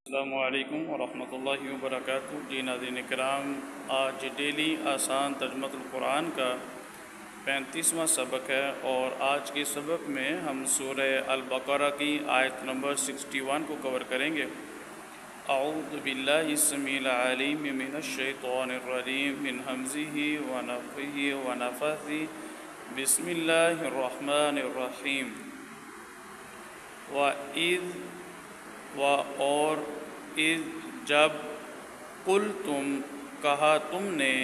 السلام علیکم ورحمۃ اللہ وبرکاتہ۔ جی ناظرین کرام، آج ڈیلی آسان ترجمہ القرآن کا 35واں سبق ہے، اور آج کے سبق میں ہم سورہ البقرہ کی آیت نمبر 61 کو کور کریں گے۔ اعوذ باللہ السمیع العلیم من الشیطان الرجیم من ہمزہ ونفخہ ونفثہ، بسم اللہ الرحمن الرحیم۔ اور اذ جب قلتم کہا تم نے،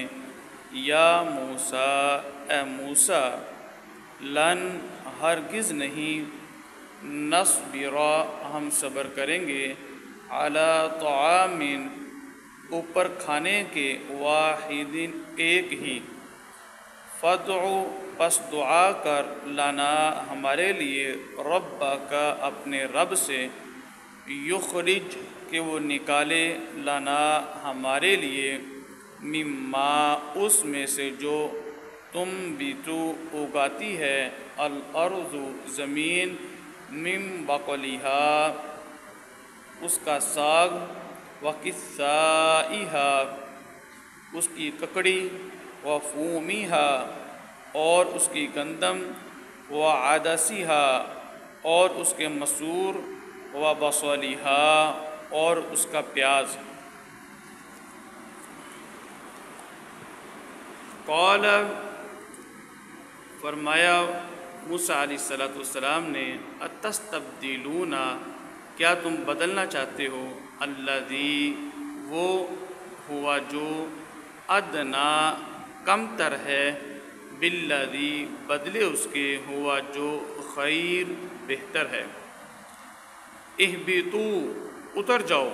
یا موسیٰ اے موسیٰ، لن ہرگز نہیں، نصبر ہم صبر کریں گے، علی طعام اوپر کھانے کے، واحد ایک ہی، فادع پس دعا کر، لنا ہمارے لیے، ربک اپنے رب سے، یخرج کہ وہ نکالے، لنا ہمارے لیے، مما اس میں سے جو تم بیتو اگاتی ہے، الارض زمین، من بقلہا اس کا ساگ، وقثائہا اس کی ککڑی، وفومیہا اور اس کی گندم، وعدسیہا اور اس کے مسور، وبصلیہا اور اس کا پیاز۔ قال فرمایا موسیٰ علیہ السلام نے، اتستبدلون کیا تم بدلنا چاہتے ہو، الذی وہ، ہوا جو، ادنا کم تر ہے، بالذی بدلے اس کے، ہوا جو خیر بہتر ہے۔ اہبطوا اتر جاؤ،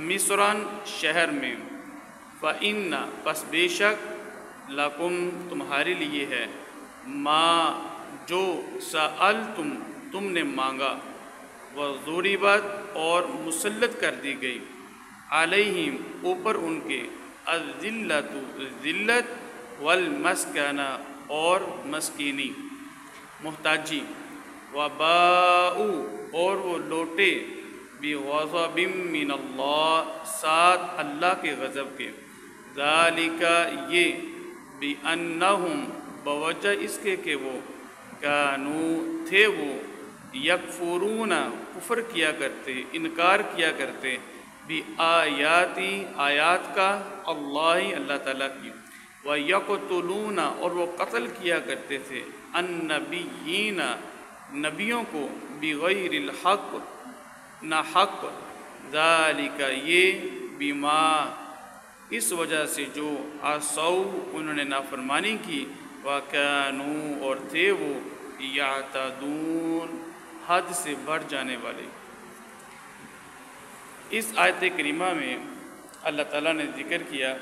مصرن شہر میں، فإن پس بے شک، لکم تمہارے لیے ہے، ما جو، سألتم تم نے مانگا، وضربت اور مسلط کر دی گئی، علیہم اوپر ان کے، الذلۃ ذلت، والمسکنہ اور مسکینی محتاجی، وباءوا اور وہ لوٹے، بغضب من اللہ ساتھ اللہ کے غضب کے، ذالک یہ، بأنہم بوجہ اس کے کہ وہ، کانوا تھے وہ، یکفرون کفر کیا کرتے، انکار کیا کرتے، بآیاتی آیات کا، اللہ تعالیٰ کی، ویقتلون اور وہ قتل کیا کرتے تھے، النبیین نبیوں کو، بغیر الحق نہ حق، ذالک یہ، بما اس وجہ سے جو، عصوا انہوں نے نافرمانی کی، وکانوا اور تھے وہ، یعتدون حد سے بڑھ جانے والے۔ اس آیت کریمہ میں اللہ تعالیٰ نے ذکر کیا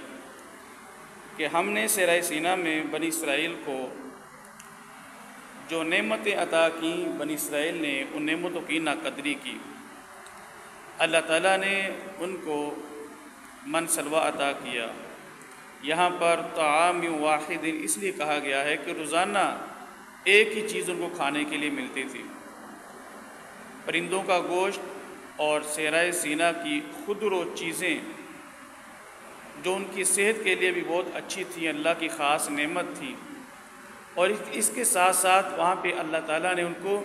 کہ ہم نے صحرائے سینا میں بنی اسرائیل کو جو نعمتیں عطا کیں، بنی اسرائیل نے ان نعمتوں کی ناقدری کی۔ اللہ تعالیٰ نے ان کو من سلوہ عطا کیا۔ یہاں پر طعام واحد اس لیے کہا گیا ہے کہ روزانہ ایک ہی چیز ان کو کھانے کے لیے ملتی تھی، پرندوں کا گوشت اور صحرائے سینا کی خضر چیزیں جو ان کی صحت کے لیے بھی بہت اچھی تھیں، اللہ کی خاص نعمت تھی۔ اور اس کے ساتھ ساتھ وہاں پہ اللہ تعالیٰ نے ان کو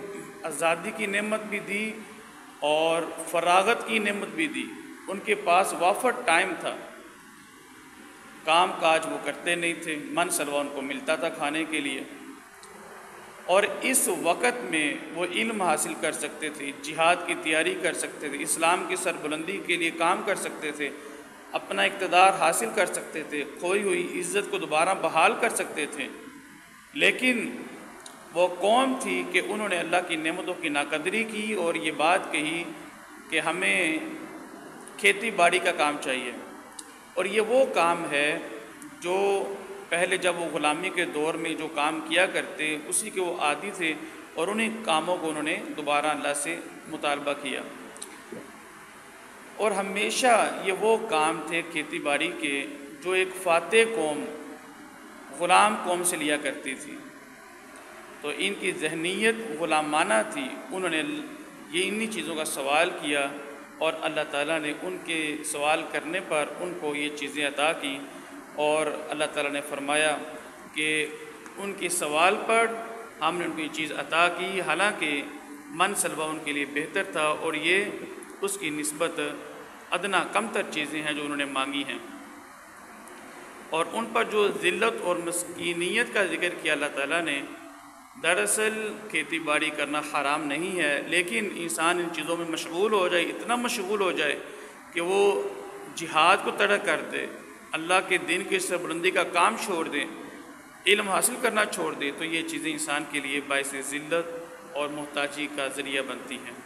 آزادی کی نعمت بھی دی اور فراغت کی نعمت بھی دی۔ ان کے پاس وافر ٹائم تھا، کام کاج وہ کرتے نہیں تھے، من سلوہ ان کو ملتا تھا کھانے کے لیے، اور اس وقت میں وہ علم حاصل کر سکتے تھے، جہاد کی تیاری کر سکتے تھے، اسلام کی سربلندی کے لیے کام کر سکتے تھے، اپنا اقتدار حاصل کر سکتے تھے، کھوئی ہوئی عزت کو دوبارہ بحال کر سکتے تھے۔ لیکن وہ قوم تھی کہ انہوں نے اللہ کی نعمتوں کی ناقدری کی اور یہ بات کہی کہ ہمیں کھیتی باڑی کا کام چاہیے، اور یہ وہ کام ہے جو پہلے جب وہ غلامی کے دور میں جو کام کیا کرتے اسی کے وہ عادی تھے، اور انہیں کاموں کو انہوں نے دوبارہ اللہ سے مطالبہ کیا۔ اور ہمیشہ یہ وہ کام تھے کھیتی باڑی کے جو ایک فاتح قوم غلام قوم سے لیا کرتی تھی، تو ان کی ذہنیت غلامانہ تھی۔ انہوں نے یہ انہی چیزوں کا سوال کیا اور اللہ تعالیٰ نے ان کے سوال کرنے پر ان کو یہ چیزیں عطا کی، اور اللہ تعالیٰ نے فرمایا کہ ان کے سوال پر ہم نے ان کو یہ چیز عطا کی، حالانکہ من سلوہ ان کے لیے بہتر تھا، اور یہ اس کی نسبت ادنا کم تر چیزیں ہیں جو انہوں نے مانگی ہیں۔ اور ان پر جو ذلت اور مسکینیت کا ذکر کیا اللہ تعالیٰ نے، دراصل کھیتی باڑی کرنا حرام نہیں ہے، لیکن انسان ان چیزوں میں مشغول ہو جائے، اتنا مشغول ہو جائے کہ وہ جہاد کو ترک کر دے، اللہ کے دین کی سربلندی کا کام چھوڑ دے، علم حاصل کرنا چھوڑ دے، تو یہ چیزیں انسان کے لیے باعث ذلت اور محتاجی کا ذریعہ بنتی ہیں۔